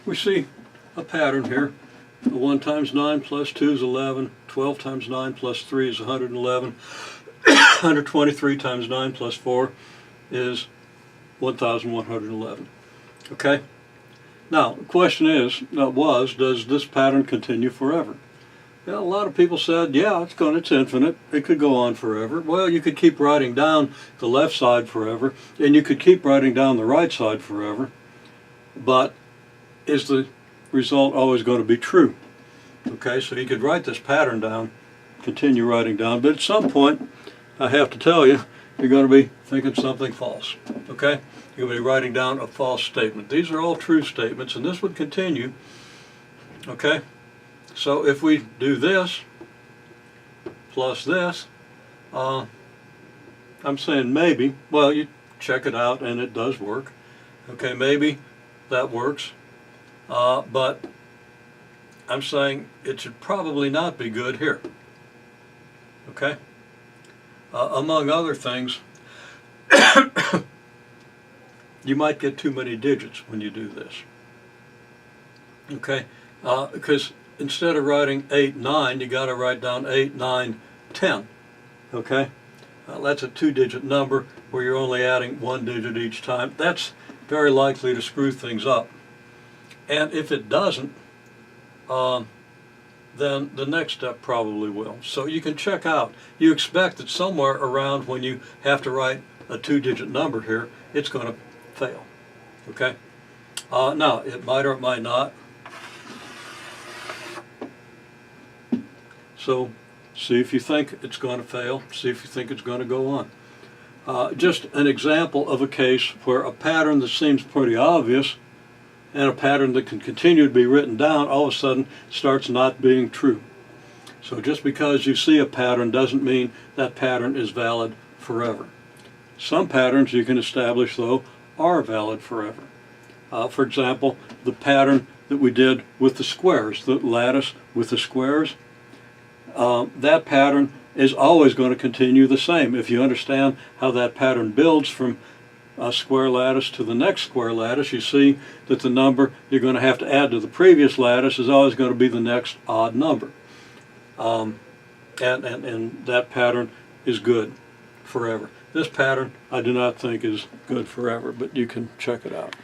we see a pattern here. 1 times 9 plus 2 is 11. 12 times 9 plus 3 is 111. 123 times 9 plus 4 is 1,111. Okay? Now, the question is, does this pattern continue forever? Yeah, a lot of people said, yeah, it's infinite. It could go on forever. Well, you could keep writing down the left side forever, and you could keep writing down the right side forever, but is the result always going to be true? Okay, so you could write this pattern down, continue writing down, but at some point, I have to tell you, you're going to be thinking something false. Okay? You're going to be writing down a false statement. These are all true statements, and this would continue. Okay? So if we do this plus this, I'm saying maybe, well, you check it out and it does work. Okay, maybe that works, but I'm saying it should probably not be good here. Okay? Among other things, you might get too many digits when you do this. Okay? Because instead of writing 8, 9, you got to write down 8, 9, 10. Okay? That's a 2-digit number where you're only adding 1 digit each time. That's very likely to screw things up. And if it doesn't, then the next step probably will. So you can check out. You expect that somewhere around when you have to write a 2-digit number here, it's going to fail. Okay? Now, it might or it might not. So see if you think it's going to fail. See if you think it's going to go on. Just an example of a case where a pattern that seems pretty obvious and a pattern that can continue to be written down all of a sudden starts not being true. So just because you see a pattern doesn't mean that pattern is valid forever. Some patterns you can establish, though, are valid forever. For example, the pattern that we did with the squares, the lattice with the squares, that pattern is always going to continue the same. If you understand how that pattern builds from a square lattice to the next square lattice, you see that the number you're going to have to add to the previous lattice is always going to be the next odd number. And that pattern is good forever. This pattern I do not think is good forever, but you can check it out.